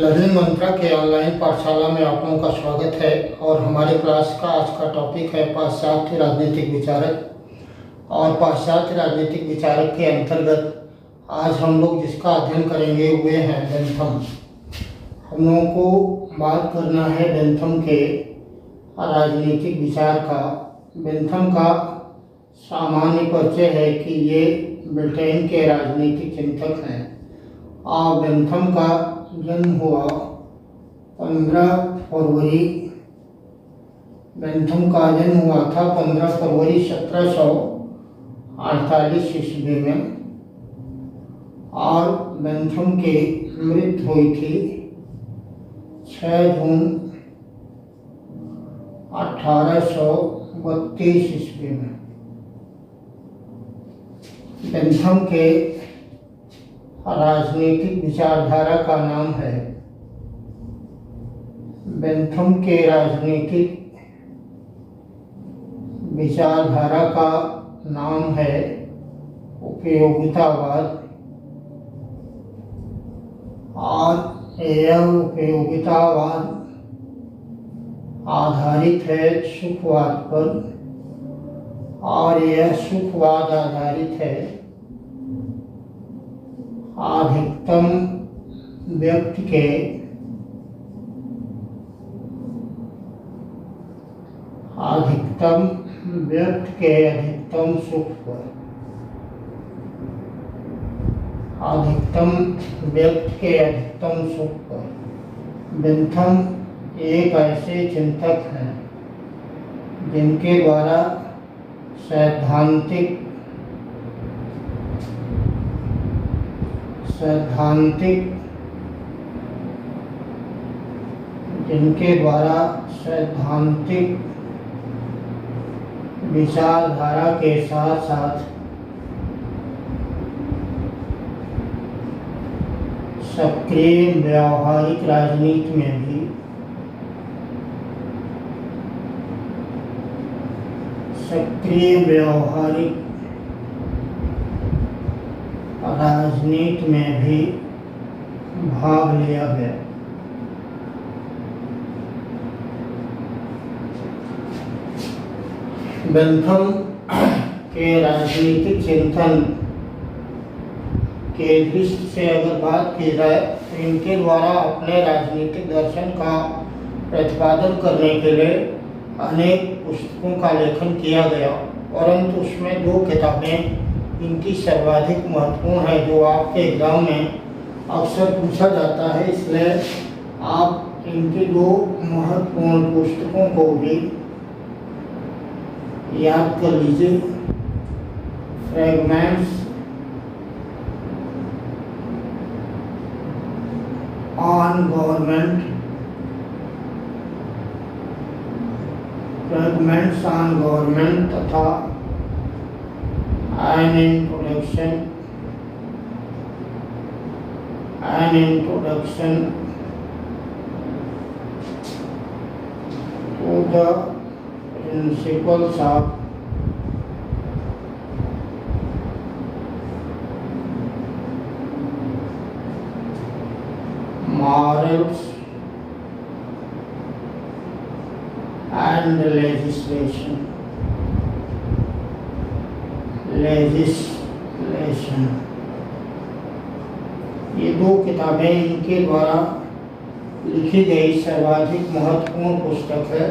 Learning मंत्रा के online पाठशाला में आप लोगों का स्वागत है। और हमारे क्लास का आज का टॉपिक है पाश्चात्य राजनीतिक विचारक। और पाश्चात्य राजनीतिक विचारक के अंतर्गत आज हम लोग जिसका अध्ययन करेंगे वे हैं बेंथम। हम लोगों को बात करना है बेंथम के राजनीतिक विचार का। बेंथम का सामान्य परिचय है कि ये ब्रिटेन के राजनीतिक चिंतक हैं। और बेंथम का जन्म हुआ 15 फरवरी। बेंथम का जन्म हुआ था 15 फरवरी 1748 ईस्वी में। और बेंथम की मृत्यु हुई थी 6 जून 1832 ईस्वी में। बेंथम के राजनीतिक विचारधारा का नाम है, बेंथम के राजनीतिक विचारधारा का नाम है उपयोगितावाद। और यह उपयोगितावाद आधारित है सुखवाद पर। और यह सुखवाद आधारित है अधिकतम व्यक्ति के अधिकतम सुख पर। अधिकतम व्यक्ति के अधिकतम सुख पर। बेंथम एक ऐसे चिंतक हैं जिनके द्वारा सैद्धांतिक विचारधारा के साथ साथ सक्रिय व्यावहारिक राजनीति में भी भाग लिया गया। बेंथम के राजनीतिक चिंतन के दृष्टि से अगर बात की जाए तो इनके द्वारा अपने राजनीतिक दर्शन का प्रतिपादन करने के लिए अनेक पुस्तकों का लेखन किया गया। परंतु उसमें 2 किताबें इनकी सर्वाधिक महत्वपूर्ण है जो आपके एग्जाम में अक्सर पूछा जाता है। इसलिए आप इनकी 2 महत्वपूर्ण पुस्तकों को भी याद कर लीजिए। फ्रेगमेंट्स ऑन गवर्नमेंट तथा an introduction to the principles of morals and legislation। ये 2 किताबें इनके द्वारा लिखी गई सर्वाधिक महत्वपूर्ण पुस्तक है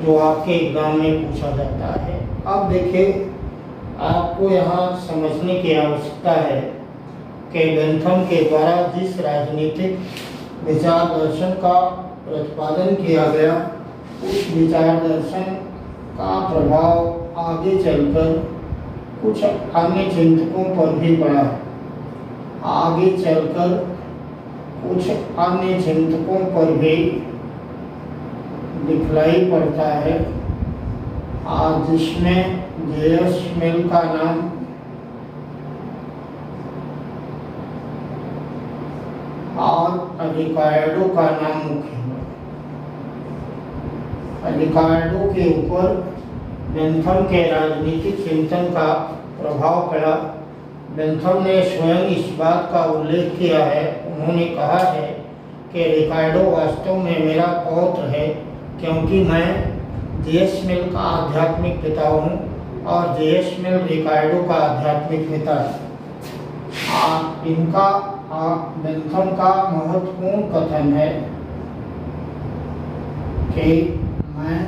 जो आपके एग्जाम में पूछा जाता है। अब देखिए, आपको यहाँ समझने की आवश्यकता है कि बेंथम के द्वारा जिस राजनीतिक विचार दर्शन का प्रतिपादन किया गया उस विचार दर्शन का प्रभाव आगे चलकर कुछ अन्य चिंतकों पर भी पड़ा। दिखलाई पड़ता है। आज जिसमें जेएस मिल का नाम और रिकार्डो का नाम मुख्य है। रिकार्डो के ऊपर बेंथम के राजनीतिक चिंतन का प्रभाव पड़ा। बेंथम ने स्वयं इस बात का उल्लेख किया है। उन्होंने कहा है कि रिकार्डो वास्तव में मेरा पौत्र है, क्योंकि मैं जे.एस. मिल का आध्यात्मिक पिता हूँ और जे.एस. मिल रिकार्डो का आध्यात्मिक पिता है। इनका बेंथम का महत्वपूर्ण कथन है कि मैं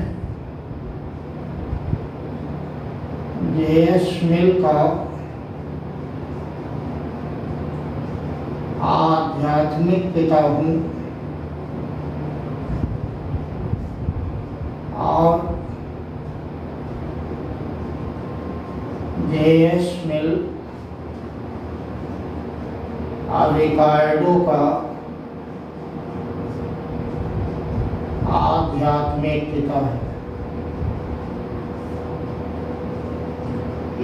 जे.एस. मिल का आध्यात्मिक पिता हूँ और जे.एस. मिल रिकार्डो का आध्यात्मिक पिता है।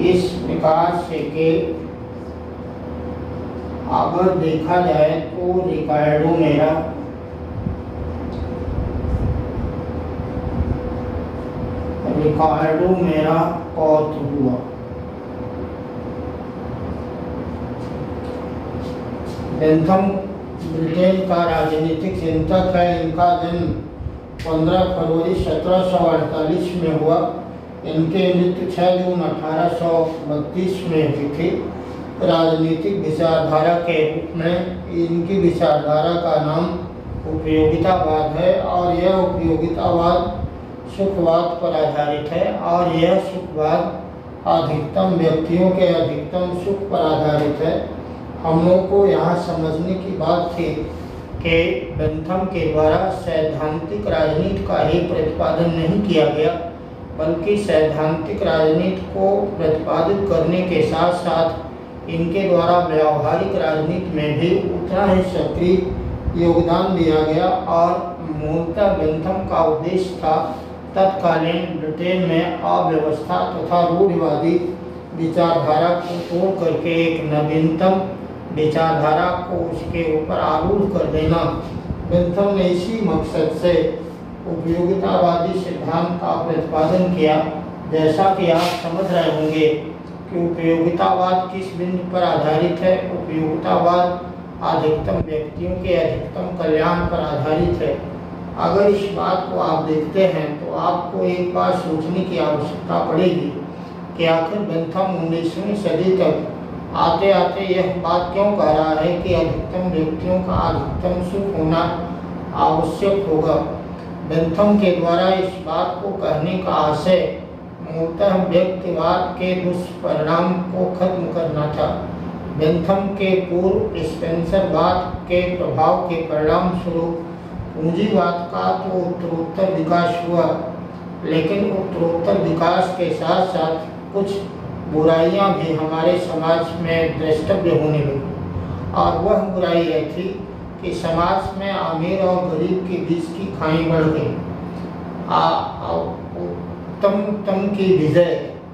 इस प्रकार से कि अगर देखा जाए तो रिकार्डो मेरा पौत्र हुआ। बेंथम ब्रिटेन का राजनीतिक चिंतक है। इनका जन्म 15 फरवरी 1748 में हुआ। इनके मृत्यु 6 जून 1832 में हुई थी। राजनीतिक विचारधारा के रूप में इनकी विचारधारा का नाम उपयोगितावाद है और यह उपयोगितावाद सुखवाद पर आधारित है और यह सुखवाद अधिकतम व्यक्तियों के अधिकतम सुख पर आधारित है। हम लोग को यहाँ समझने की बात थी कि बेंथम के द्वारा सैद्धांतिक राजनीति का ही प्रतिपादन नहीं किया गया, बल्कि सैद्धांतिक राजनीति को प्रतिपादित करने के साथ साथ इनके द्वारा व्यावहारिक राजनीति में भी उतना ही सक्रिय योगदान दिया गया। और मूलतः बेंथम का उद्देश्य था तत्कालीन ब्रिटेन में अव्यवस्था तथा रूढ़िवादी विचारधारा को तोड़ करके एक नवीनतम विचारधारा को उसके ऊपर आरूढ़ कर देना। बेंथम ने इसी मकसद से उपयोगितावादी सिद्धांत का प्रतिपादन किया। जैसा कि आप समझ रहे होंगे कि उपयोगितावाद किस बिंदु पर आधारित है। उपयोगितावाद अधिकतम व्यक्तियों के अधिकतम कल्याण पर आधारित है। अगर इस बात को आप देखते हैं तो आपको एक बार सोचने की आवश्यकता पड़ेगी कि आखिर बेंथम 19वीं सदी तक आते आते यह बात क्यों कह रहा है कि अधिकतम व्यक्तियों का अधिकतम सुख होना आवश्यक होगा। बेंथम के द्वारा इस बात को कहने का आशय मूलतः व्यक्तिवाद के दुष्परिणाम को खत्म करना था। बेंथम के पूर्व स्पेंसरवाद के प्रभाव के परिणाम स्वरूप पूंजीवाद का तो उत्तरोत्तर विकास हुआ, लेकिन उत्तरोत्तर विकास के साथ साथ कुछ बुराइयां भी हमारे समाज में द्रष्टव्य होने लगी। और वह बुराई यह थी कि समाज में अमीर और गरीब के बीच की खाई बढ़ गई। उत्तम की विजय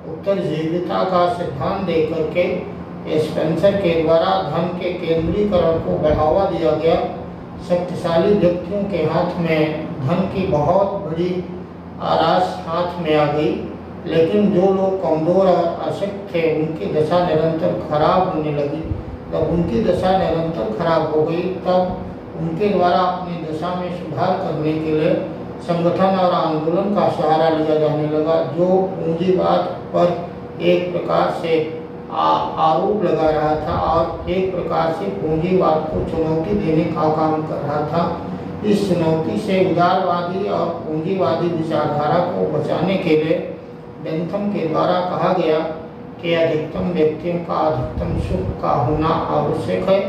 उत्तरजीविता का सिद्धांत दे करके स्पेंसर के द्वारा धन के केंद्रीकरण को बढ़ावा दिया गया। शक्तिशाली व्यक्तियों के हाथ में धन की बहुत बड़ी राशि हाथ में आ गई, लेकिन जो लोग कमजोर और अशक्त थे उनकी दशा निरंतर खराब होने लगी। जब उनकी दशा निरंतर खराब हो गई तब उनके द्वारा अपनी दशा में सुधार करने के लिए संगठन और आंदोलन का सहारा लिया जाने लगा, जो पूंजीवाद पर एक प्रकार से आरोप लगा रहा था और एक प्रकार से पूंजीवाद को चुनौती देने का काम कर रहा था। इस चुनौती से उदारवादी और पूंजीवादी विचारधारा को बचाने के लिए बेंथम के द्वारा कहा गया कि अधिकतम व्यक्तियों का अधिकतम सुख का होना आवश्यक है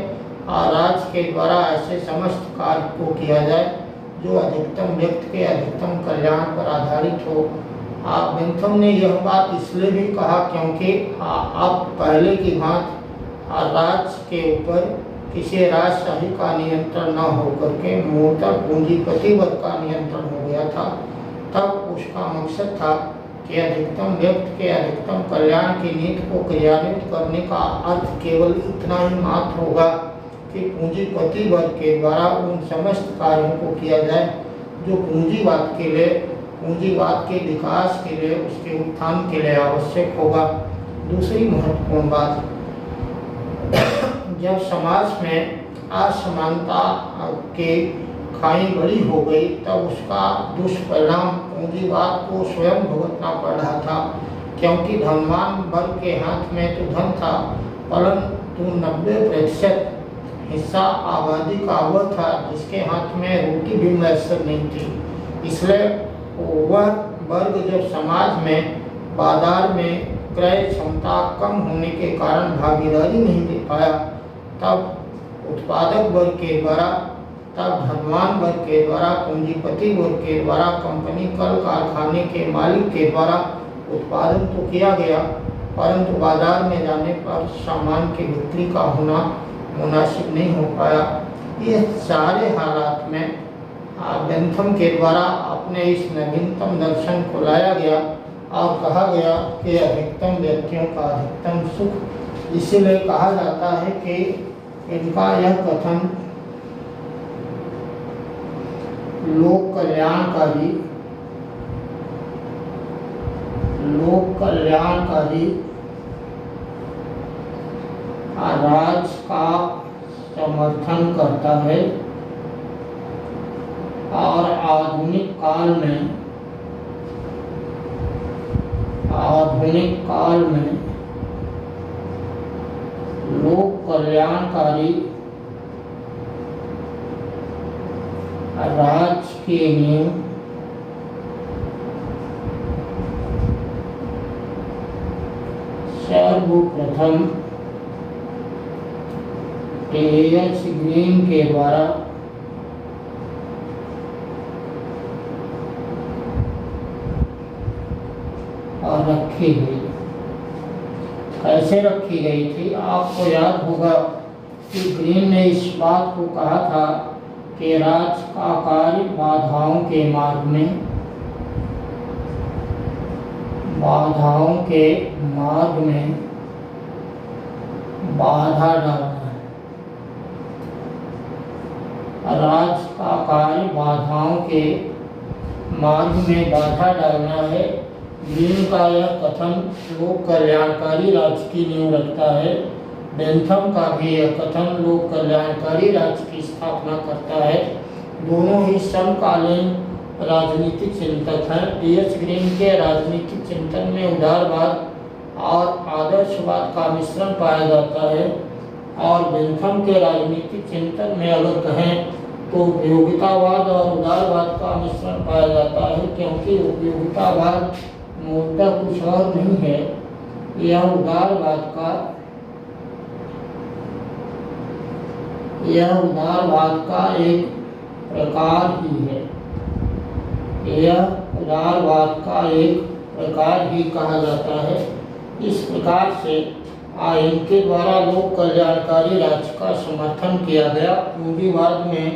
और राज्य के द्वारा ऐसे समस्त कार्य को किया जाए जो अधिकतम व्यक्ति के अधिकतम कल्याण पर आधारित हो। बेंथम ने यह बात इसलिए भी कहा क्योंकि अब पहले की भांति राज्य के ऊपर किसी राजशाही का नियंत्रण न होकर के मूलतः पूंजीपति वर्ग का नियंत्रण हो गया था। तब उसका मकसद था कि अधिकतम व्यक्ति के अधिकतम कल्याण की नीति को क्रियान्वित करने का अर्थ केवल इतना ही मात्र होगा कि पूंजीपति वर्ग के द्वारा उन समस्त कार्यों को किया जाए जो पूंजीवाद के विकास के लिए, उसके उत्थान के लिए आवश्यक होगा। दूसरी महत्वपूर्ण बात, जब समाज में असमानता के खाई बड़ी हो गई तब उसका दुष्परिणाम पूंजीवाद को स्वयं भुगतना पड़ रहा था, क्योंकि धनवान वर्ग के हाथ में तो धन था, परंतु 90% हिस्सा आबादी का वह था जिसके हाथ में रोटी भी मैसर नहीं थी। इसलिए वह वर्ग जब समाज में बाजार में क्रय क्षमता कम होने के कारण भागीदारी नहीं दे पाया, तब उत्पादक वर्ग के द्वारा, तब धनवान वर्ग के द्वारा, पूंजीपति वर्ग के द्वारा, कंपनी कल कारखाने के मालिक के द्वारा उत्पादन तो किया गया, परंतु बाजार में जाने पर सामान की बिक्री का होना मुनासिब नहीं हो पाया। ये सारे हालात में बेंथम के द्वारा अपने इस नवीनतम दर्शन को लाया गया और कहा गया कि अधिकतम व्यक्तियों का अधिकतम सुख। इसीलिए कहा जाता है कि इनका यह कथन लोक कल्याणकारी राज का समर्थन करता है और आधुनिक काल में लोक कल्याणकारी राज के नियम सर्वप्रथम टेएच ग्रीन के द्वारा रखी गई। कैसे रखी गई थी? आपको याद होगा कि ग्रीन ने इस बात को कहा था कि राज का कार्य बाधाओं के मार्ग में बाधा डालना है। राज का कार्य बाधाओं के मार्ग में बाधा डालना है। ग्रीन का यह कथन लोक कल्याणकारी राज्य की नींव रखता है। बेंथम का भी यह कथन लोक कल्याणकारी राज्य की स्थापना करता है। दोनों ही समकालीन राजनीतिक चिंतक हैं। टीएच ग्रीन के राजनीतिक चिंतन में उदारवाद और आदर्शवाद का मिश्रण पाया जाता है, और बेंथम के राजनीतिक चिंतन में अगर कहें तो उपयोगितावाद और उदारवाद का मिश्रण पाया जाता है, क्योंकि उपयोगितावाद मूलतः कुछ और नहीं है, यह उदारवाद का एक प्रकार ही है। यह उदारवाद का एक प्रकार ही कहा जाता है। इस प्रकार से इनके द्वारा लोक कल्याणकारी राज्य का समर्थन किया गया। पूंजीवाद में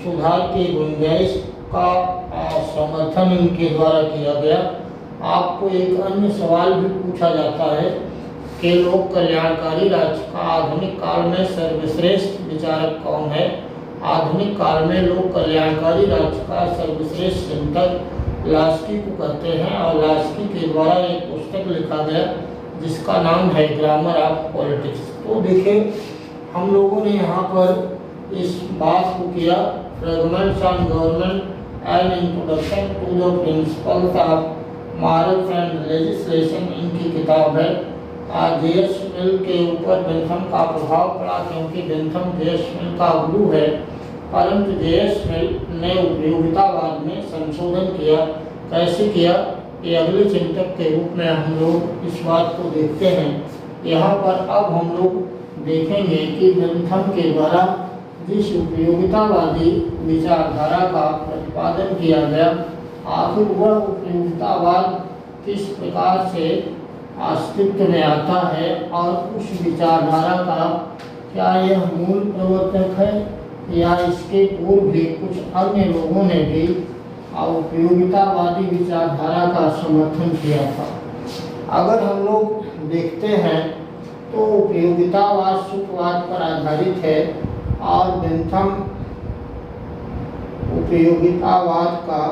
सुधार की गुंजाइश का समर्थन इनके द्वारा किया गया। आपको एक अन्य सवाल भी पूछा जाता है कि लोक कल्याणकारी राज्य का आधुनिक काल में सर्वश्रेष्ठ विचारक कौन है। आधुनिक काल में लोक कल्याणकारी राज्य का सर्वश्रेष्ठ चिंतक लास्की को कहते हैं, और लास्की के द्वारा एक पुस्तक लिखा गया जिसका नाम है ग्रामर ऑफ पॉलिटिक्स। तो देखिए, हम लोगों ने यहाँ पर इस बात को किया, fragments on government and introduction to the principles of morals and legislation इनकी किताब है। जे.एस. मिल के ऊपर बेंथम का प्रभाव पड़ा, क्योंकि बेंथम जे.एस. मिल का गुरु है, परंतु जे.एस. मिल ने उपयोगितावाद में संशोधन किया। कैसे किया, ये अगले चिंतक के रूप में हम लोग इस बात को देखते हैं। यहाँ पर अब हम लोग देखेंगे कि बेंथम के द्वारा जिस उपयोगितावादी विचारधारा का प्रतिपादन किया गया, आखिर वह उपयोगितावाद किस प्रकार से अस्तित्व में आता है, और उस विचारधारा का क्या यह मूल प्रवर्तक है, या इसके पूर्व भी कुछ अन्य लोगों ने भी उपयोगितावादी विचारधारा का समर्थन किया था। अगर हम लोग देखते हैं तो उपयोगितावाद सुखवाद पर आधारित है, और बेंथम उपयोगितावाद का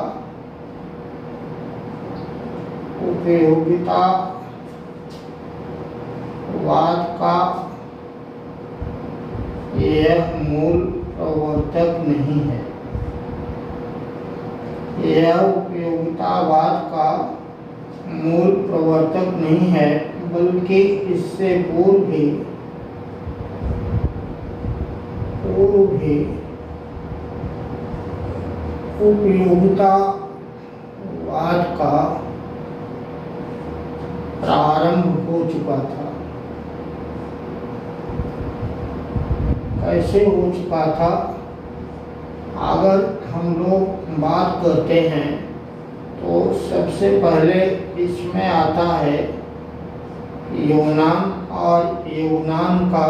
यह मूल प्रवर्तक नहीं है। यह उपयोगितावाद का मूल प्रवर्तक नहीं है, बल्कि इससे पूर्व भी उपयोगितावाद का प्रारंभ हो चुका था। कैसे हो चुका था? अगर हम लोग बात करते हैं तो सबसे पहले इसमें आता है यूनान, और यूनान का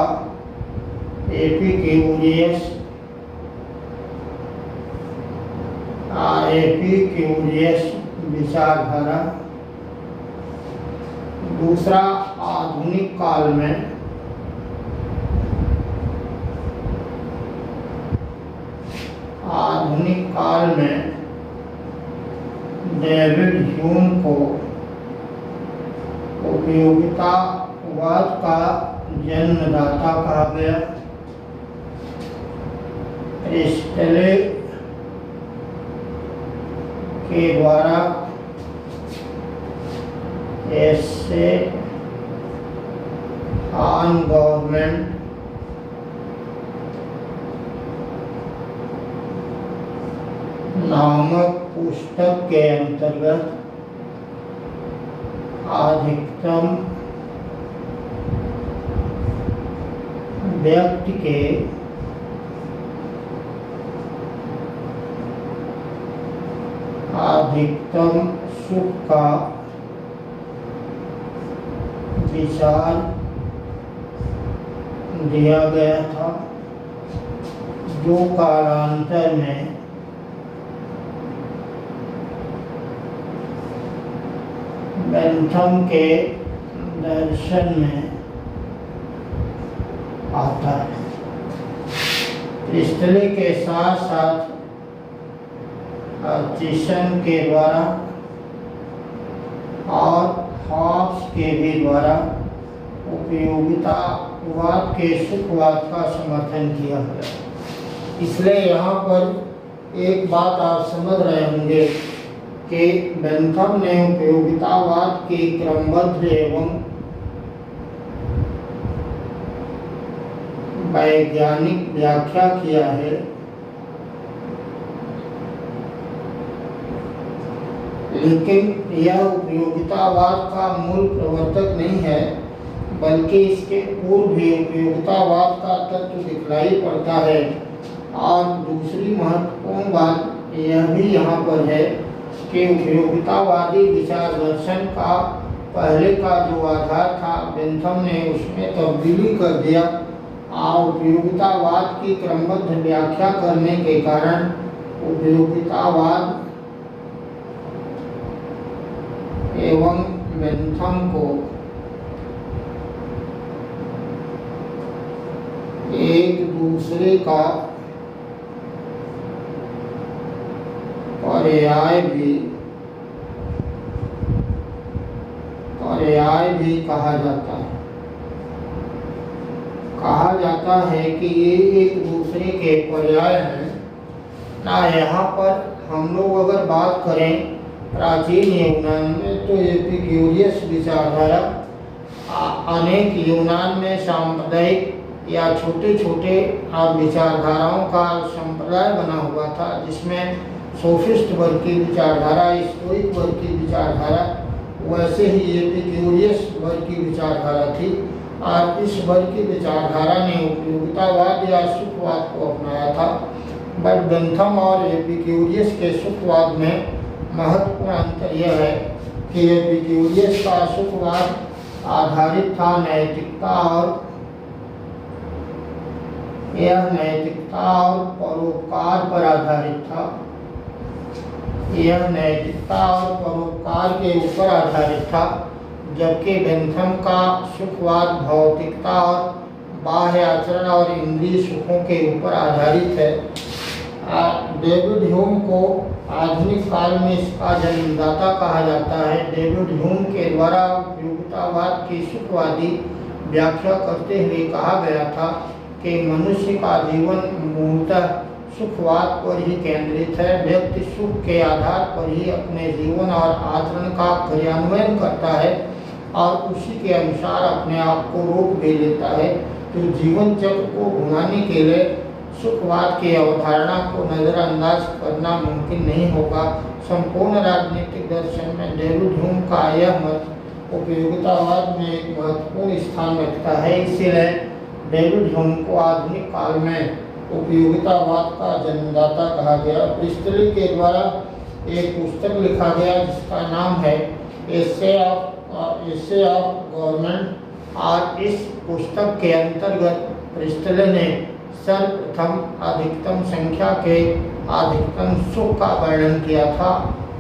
एपिक्यूरियस विचारधारा। दूसरा, आधुनिक काल में डेविड ह्यूम को उपयोगितावाद का जन्मदाता कहा गया। एरिस्टले के द्वारा एसे ऑन गवर्नमेंट नामक पुस्तक के अंतर्गत अधिकतम व्यक्ति के अधिकतम सुख का विचार दिया गया था, जो कालांतर में बेंथम के दर्शन में आता है। एरिस्टले के साथ साथ चिशन के द्वारा और हॉब्स के भी द्वारा उपयोगितावाद के सुखवाद का समर्थन किया गया। इसलिए यहाँ पर एक बात आप समझ रहे होंगे कि बेंथम ने उपयोगितावाद की क्रमबद्ध एवं वैज्ञानिक व्याख्या किया है। लेकिन यह उपयोगितावाद का मूल प्रवर्तक नहीं है, बल्कि इसके पूर्व भी उपयोगितावाद का तत्व दिखलाई पड़ता है। और दूसरी महत्वपूर्ण बात यह भी यहाँ पर है कि उपयोगितावादी विचार दर्शन का पहले का जो आधार था, बेंथम ने उसमें तब्दीली कर दिया। उपयोगितावाद की क्रमबद्ध व्याख्या करने के कारण उपयोगितावाद एवं बेंथम को एक दूसरे का पर्याय भी कहा जाता है। कहा जाता है कि ये एक दूसरे के पर्याय हैं ना। यहाँ पर हम लोग अगर बात करें प्राचीन यूनान में, तो एपिक्यूरियस विचारधारा अनेक यूनान में सांप्रदायिक या छोटे छोटे विचारधाराओं का संप्रदाय बना हुआ था, जिसमें सोफिस्ट वर्ग की विचारधारा, स्टोइक वर्ग की विचारधारा, वैसे ही एपिक्यूरियस वर्ग की विचारधारा थी। और इस वर्ग की विचारधारा ने उपयोगितावाद या सुखवाद को अपनाया था। बट बेंथम और एपिक्यूरियस के सुखवाद में महत्वपूर्ण अंतर यह है कि एपिक्यूरियस का सुखवाद आधारित था नैतिकता और परोपकार पर आधारित था। यह नैतिकता और परोपकार के ऊपर आधारित था, जबकि बेंथम का सुखवाद भौतिकता और बाह्य आचरण और इंद्रिय सुखों के ऊपर आधारित है। डेविड ह्यूम को आधुनिक काल में इसका जन्मदाता कहा जाता है। डेविड ह्यूम के द्वारा उपयोगितावाद की सुखवादी व्याख्या करते हुए कहा गया था कि मनुष्य का जीवन मूलतः सुखवाद पर ही केंद्रित है। व्यक्ति सुख के आधार पर ही अपने जीवन और आचरण का क्रियान्वयन करता है और उसी के अनुसार अपने आप को रोक भी लेता है। तो जीवन चक्र को घुमाने के लिए सुखवाद की अवधारणा को नज़रअंदाज करना मुमकिन नहीं होगा। संपूर्ण राजनीतिक दर्शन में डेविड ह्यूम का यह मत उपयोगितावाद में एक महत्वपूर्ण स्थान रखता है। इसीलिए डेविड ह्यूम को आधुनिक काल में उपयोगितावाद का जन्मदाता कहा गया। प्रिस्टली के द्वारा एक पुस्तक लिखा गया जिसका नाम है एसे ऑफ गवर्नमेंट और इस पुस्तक के अंतर्गत प्रिस्टले ने सर्वप्रथम अधिकतम संख्या के अधिकतम सुख का वर्णन किया था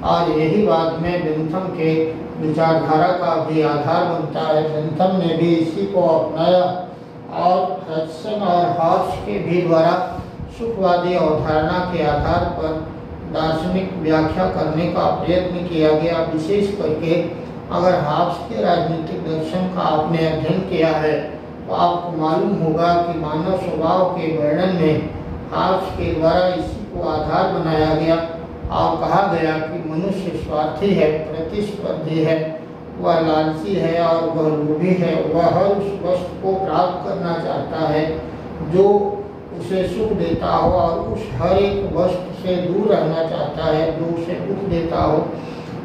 और यही बाद में बेंथम के विचारधारा का भी आधार बनता है। बेंथम ने भी इसी को अपनाया और हडसन और हॉब्स के भी द्वारा सुखवादी अवधारणा के आधार पर दार्शनिक व्याख्या करने का प्रयत्न किया गया। विशेष करके अगर हॉब्स के राजनीतिक दर्शन का आपने अध्ययन किया है तो आपको मालूम होगा कि मानव स्वभाव के वर्णन में हॉब्स के द्वारा इसी को आधार बनाया गया और कहा गया कि मनुष्य स्वार्थी है, प्रतिस्पर्धी है, वह लालची है और वह लोभी है। वह हर उस वस्तु को प्राप्त करना चाहता है जो उसे सुख देता हो और उस हर एक वस्तु से दूर रहना चाहता है जो उसे दुख देता हो।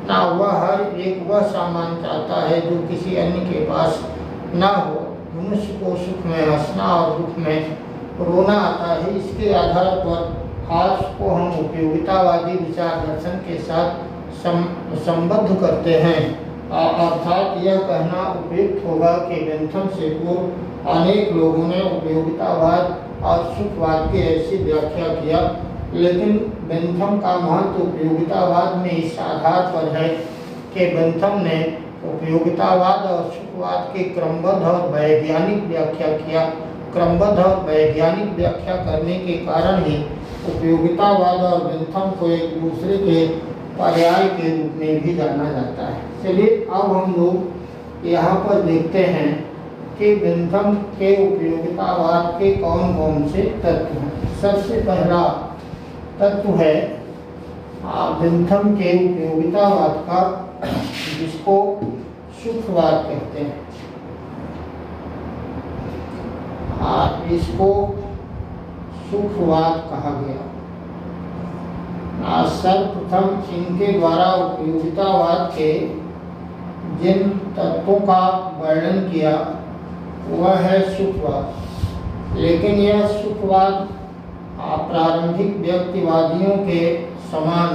ना वह हर एक वह सामान चाहता है जो किसी अन्य के पास ना हो। मनुष्य को सुख में हंसना और दुख में रोना आता है। इसके आधार पर हास को हम उपयोगितावादी विचार दर्शन के साथ संबद्ध करते हैं। अर्थात यह कहना उपयुक्त होगा कि बेंथम से पूर्व अनेक लोगों ने उपयोगितावाद और सुखवाद की ऐसी व्याख्या किया, लेकिन बेंथम का महत्व उपयोगितावाद में इस आधार पर है कि बेंथम ने उपयोगितावाद और सुखवाद की क्रमबद्ध और वैज्ञानिक व्याख्या किया। क्रमबद्ध और वैज्ञानिक व्याख्या करने के कारण ही उपयोगितावाद और बेंथम को एक दूसरे के पर्याय के रूप में भी जाना जाता है। चलिए अब हम लोग यहाँ पर देखते हैं कि बेंथम के उपयोगितावाद के कौन कौन से तत्व हैं। सबसे पहला तत्व है बेंथम के उपयोगितावाद का, जिसको सुखवाद कहते हैं। इसको सुखवाद कहा गया। सर्वप्रथम इनके द्वारा उपयोगितावाद के जिन तत्वों का वर्णन किया वह है सुखवाद। लेकिन यह सुखवाद प्रारंभिक व्यक्तिवादियों के समान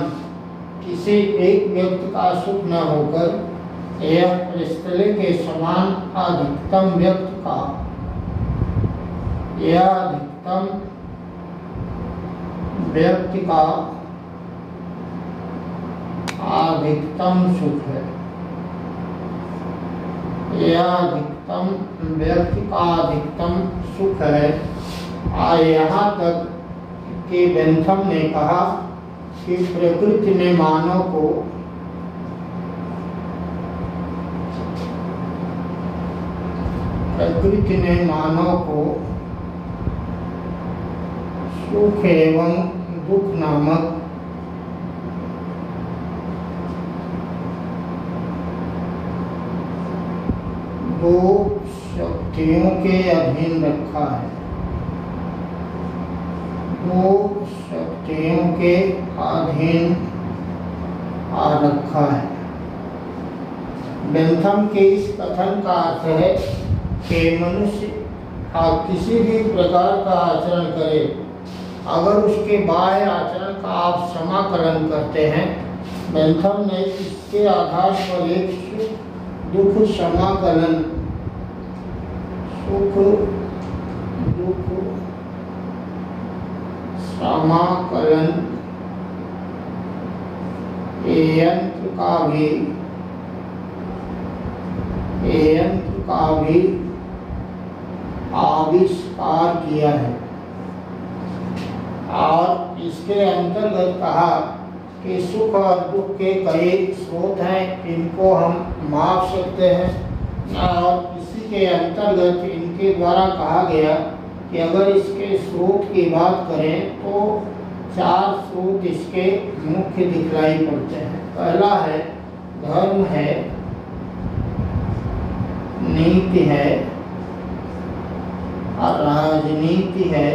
किसी एक व्यक्ति का सुख न होकर यह प्रिस्टले के समान अधिकतम व्यक्ति का, यह अधिकतम व्यक्ति का अधिकतम सुख है। यह अधिकतम व्यक्ति का अधिकतम सुख है। और यहाँ तक कि बेंथम ने कहा कि प्रकृति ने मानव को सुख एवं दुख नामक दो शक्तियों के अधीन रखा है। दो शक्तियों के अधीन रखा है। बेंथम के इस कथन का अर्थ है कि मनुष्य किसी भी प्रकार का आचरण करे, अगर उसके बाह्य आचरण का आप समाकलन करते हैं, बेंथम ने इसके आधार पर एक सुख दुख समाकलन, सुख दुख समाकलन यंत्र का भी आविष्कार किया है। और इसके अंतर्गत कहा कि सुख और दुख के कई स्रोत हैं, इनको हम माप सकते हैं। और इसी के अंतर्गत इनके द्वारा कहा गया कि अगर इसके स्रोत की बात करें तो चार स्रोत इसके मुख्य दिखलाई पड़ते हैं। पहला है धर्म है, नीति है और राजनीति है।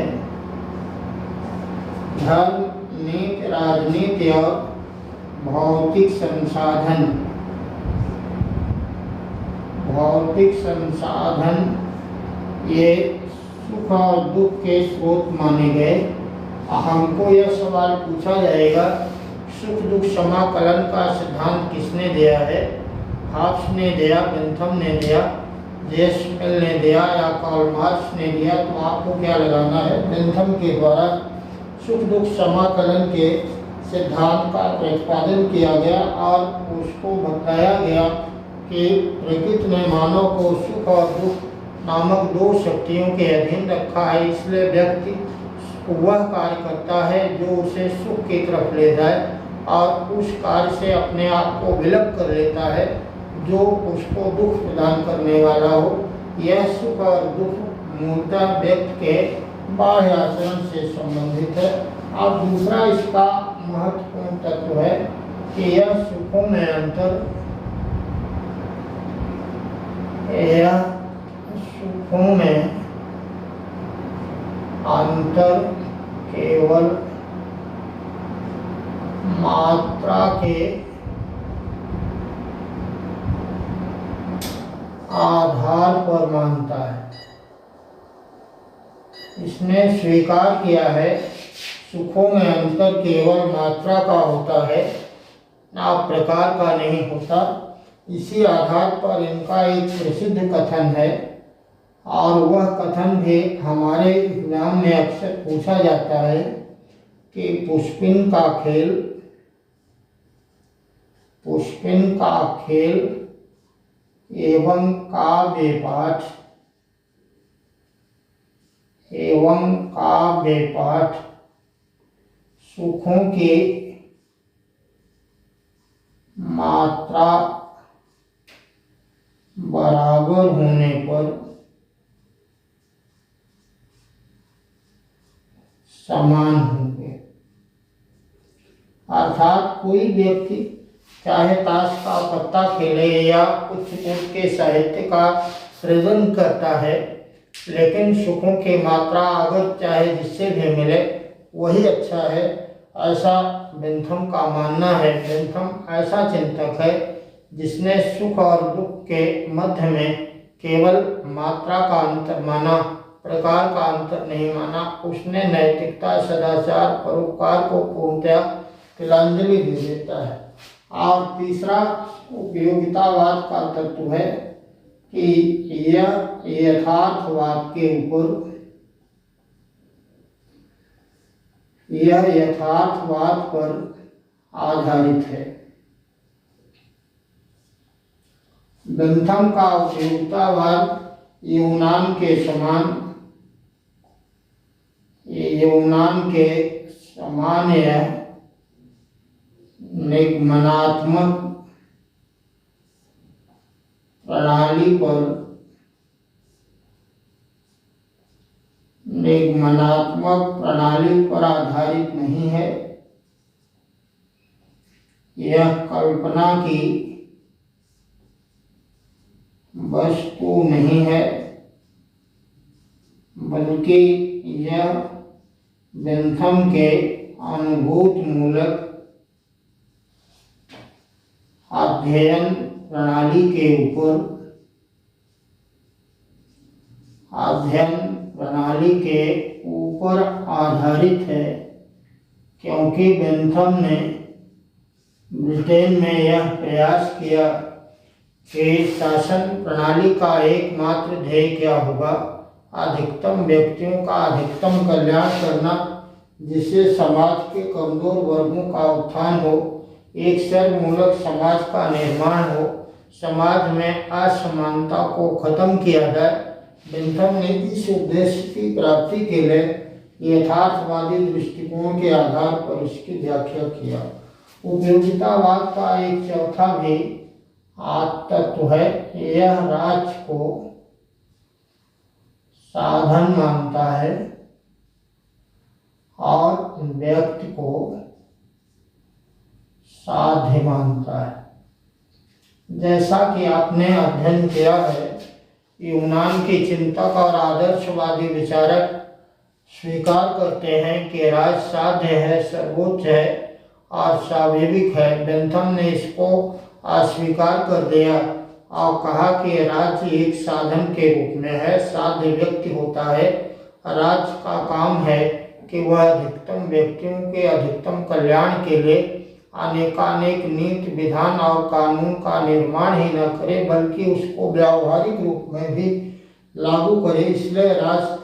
धर्म, नीति, राजनीति और भौतिक संसाधन। भौतिक संसाधन ये सुख और दुख के स्रोत माने गए। हमको यह सवाल पूछा जाएगा, सुख दुख समाकलन का सिद्धांत किसने दिया है? हाब्स ने दिया, बेंथम ने दिया, जेम्स मिल ने दिया या कार्ल मार्क्स ने दिया? तो आपको क्या लगाना है? बेंथम के द्वारा सुख दुख समाकलन के सिद्धांत का प्रतिपादन किया गया और उसको बताया गया कि प्रकृति ने मानव को सुख और दुख नामक दो शक्तियों के अधीन रखा है, इसलिए व्यक्ति वह कार्य करता है जो उसे सुख की तरफ ले जाए और उस कार्य से अपने आप को विलुप्त कर लेता है जो उसको दुख प्रदान करने वाला हो। यह सुख और दुख मूलतः व्यक्ति के बाह्य आचरण से संबंधित है। और दूसरा इसका महत्वपूर्ण तत्व है कि यह सुखों में अंतर, यह सुखों में अंतर केवल मात्रा के आधार पर मानता है। इसने स्वीकार किया है सुखों में अंतर केवल मात्रा का होता है, ना प्रकार का नहीं होता। इसी आधार पर इनका एक प्रसिद्ध कथन है और वह कथन भी हमारे एग्जाम में अक्सर पूछा जाता है कि पुष्पिन का खेल एवं काव्य पाठ सुखों की मात्रा बराबर होने पर समान होंगे। अर्थात कोई व्यक्ति चाहे ताश का पत्ता खेले या कुछ के साहित्य का सृजन करता है, लेकिन सुखों की मात्रा अगर चाहे जिससे भी मिले वही अच्छा है, ऐसा बेंथम का मानना है। बेंथम ऐसा चिंतक है जिसने सुख और दुख के मध्य में केवल मात्रा का अंतर माना, प्रकार का अंतर नहीं माना। उसने नैतिकता, सदाचार, परोपकार को पूर्णतया तिलांजलि दे देता है। और तीसरा उपयोगितावाद का तत्व है कि यह यथार्थवाद पर आधारित है। बेंथम का उपयोगितावाद यूनान के समान या निगमनात्मक प्रणाली पर आधारित नहीं है। यह कल्पना की वस्तु नहीं है, बल्कि यह बेंथम के अनुभूत मूलक अध्ययन प्रणाली के ऊपर आधारित है, क्योंकि बेंथम ने ब्रिटेन में यह प्रयास किया कि शासन प्रणाली का एकमात्र ध्येय क्या होगा? अधिकतम व्यक्तियों का अधिकतम कल्याण करना, जिससे समाज के कमजोर वर्गों का उत्थान हो, एक सर्वमूलक समाज का निर्माण हो, समाज में असमानता को खत्म किया जाए। बेंथम ने इस उद्देश्य की प्राप्ति के लिए यथार्थवादी दृष्टिकोण के आधार पर इसकी व्याख्या किया। उपयोगितावाद का एक चौथा भी तत्व है, यह राज्य को साधन मानता है और व्यक्ति को साध्य मानता है। जैसा कि आपने अध्ययन किया है, यूनान के चिंतक और आदर्शवादी विचारक स्वीकार करते हैं कि राज साध्य है, सर्वोच्च है और स्वाभाविक है। बेंथम ने इसको अस्वीकार कर दिया और कहा कि राज्य एक साधन के रूप में है, साध्य व्यक्ति होता है। राज्य का काम है कि वह अधिकतम व्यक्तियों के अधिकतम कल्याण के लिए अनेकानेक नीति, विधान और कानून का निर्माण ही न करे बल्कि उसको व्यावहारिक रूप में भी लागू करे। इसलिए राज्य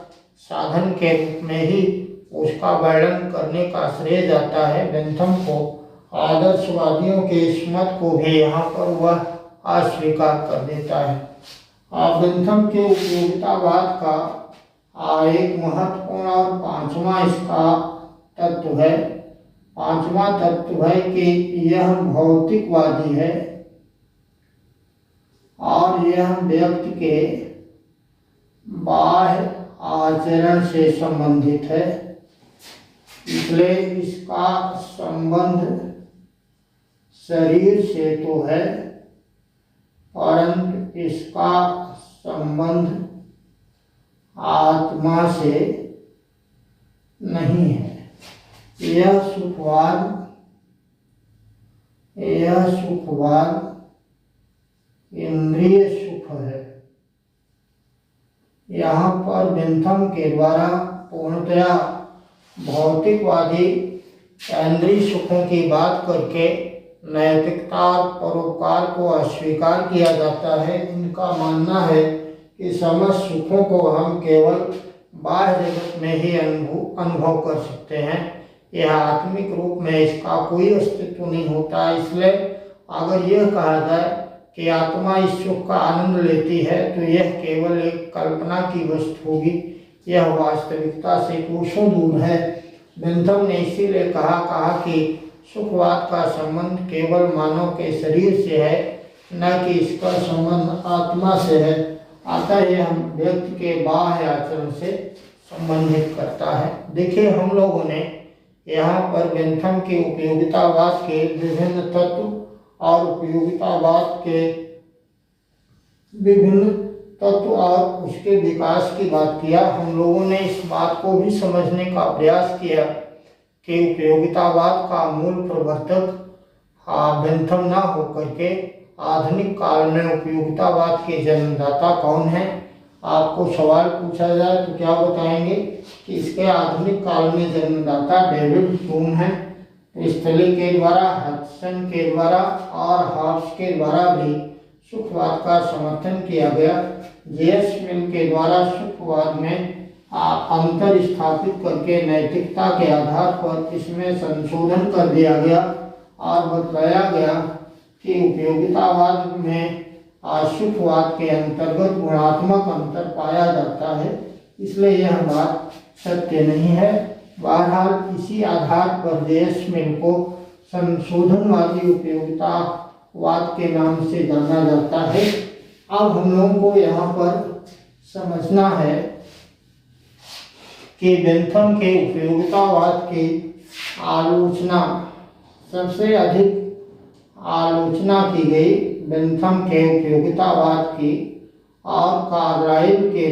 साधन के रूप में ही उसका वर्णन करने का श्रेय जाता है। बेंथम को आदर्शवादियों के इस मत को भी यहाँ पर वह अस्वीकार कर देता है। बेंथम के उपयोगितावाद का एक महत्वपूर्ण और पांचवा इसका तत्व है। पांचवा तत्व है कि यह भौतिकवादी है और यह व्यक्ति के बाह्य आचरण से संबंधित है। इसलिए इसका संबंध शरीर से तो है, परंतु इसका संबंध आत्मा से नहीं है। यह सुखवाद इंद्रिय सुख है। यहाँ पर बेंथम के द्वारा पूर्णतया भौतिकवादी इंद्रिय सुखों की बात करके नैतिकता और परोपकार को अस्वीकार किया जाता है। इनका मानना है कि समस्त सुखों को हम केवल बाह्य जगत में ही अनुभव कर सकते हैं। यह आत्मिक रूप में इसका कोई अस्तित्व नहीं होता। इसलिए अगर यह कहा जाए कि आत्मा इस सुख का आनंद लेती है तो यह केवल एक कल्पना की वस्तु होगी, यह वास्तविकता से कोसों दूर है। बेंथम ने इसीलिए कहा कि सुखवाद का संबंध केवल मानव के शरीर से है, न कि इसका संबंध आत्मा से है। अतः यह व्यक्ति के बाह्य आचरण से संबंधित करता है। देखिए, हम लोगों ने यहाँ पर बेंथम के उपयोगितावाद के विभिन्न तत्व और उपयोगितावाद के विभिन्न तत्व और उसके विकास की बात किया। हम लोगों ने इस बात को भी समझने का प्रयास किया कि उपयोगितावाद का मूल प्रवर्तक बेंथम ना होकर के आधुनिक काल में उपयोगितावाद के जन्मदाता कौन है। आपको सवाल पूछा जाए तो क्या बताएंगे कि इसके आधुनिक काल में जन्मदाता डेविड ह्यूम है। स्टली के द्वारा, हडसन के द्वारा और हॉब्स के द्वारा भी सुखवाद का समर्थन किया गया। जेएस मिल के द्वारा सुखवाद में अंतर स्थापित करके नैतिकता के आधार पर इसमें संशोधन कर दिया गया और बतलाया गया कि उपयोगितावाद में सुखवाद के अंतर्गत गुणात्मक अंतर पाया जाता है। इसलिए यह बात सत्य नहीं है। बहरहाल इसी आधार पर जेएस मिल को संशोधनवादी उपयोगितावाद के नाम से जाना जाता है। अब हम लोगों को यहाँ पर समझना है कि बेंथम के उपयोगितावाद की आलोचना, सबसे अधिक आलोचना की गई बेंथम के उपयोगितावाद की और कार्लाइल के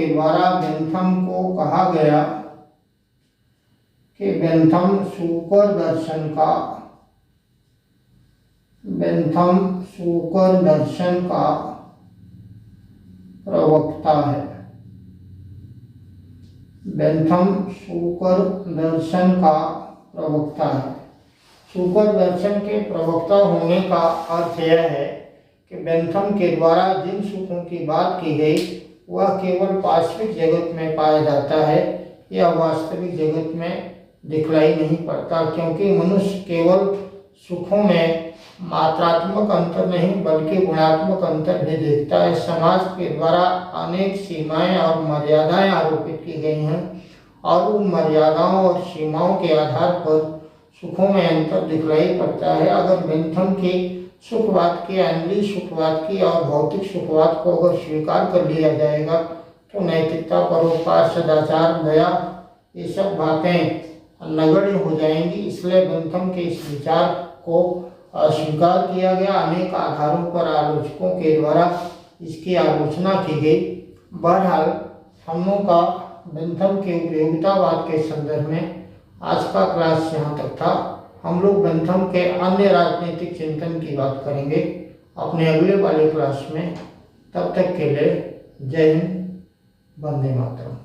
द्वारा बेंथम को कहा गया कि बेंथम शूकर दर्शन का प्रवक्ता है। बेंथम शूकर दर्शन का प्रवक्ता है। शूकर दर्शन के प्रवक्ता होने का अर्थ यह है कि बेंथम के द्वारा जिन सुखों की बात की गई वह केवल पार्श्विक जगत में पाया जाता है, यह वास्तविक जगत में दिखलाई नहीं पड़ता, क्योंकि मनुष्य केवल सुखों में मात्रात्मक अंतर नहीं बल्कि गुणात्मक अंतर भी देखता है। समाज के द्वारा अनेक सीमाएं और मर्यादाएं आरोपित की गई हैं और उन मर्यादाओं और सीमाओं के आधार पर सुखों में अंतर दिखलाई पड़ता है। अगर बेंथम की सुखवाद के, इंद्रिय सुखवाद की और भौतिक सुखवाद को अगर स्वीकार कर लिया जाएगा तो नैतिकता, परोपकार, सदाचार, दया, ये सब बातें नगण्य हो जाएंगी। इसलिए बेंथम के इस विचार को अस्वीकार किया गया। अनेक आधारों पर आलोचकों के द्वारा इसकी आलोचना की गई। बहरहाल हम लोगों का बेंथम के उपयोगितावाद के संदर्भ में आज का क्लास यहाँ तक था। हम लोग बेंथम के अन्य राजनीतिक चिंतन की बात करेंगे अपने अगले वाले क्लास में। तब तक के लिए जय हिंद, वंदे मातरम।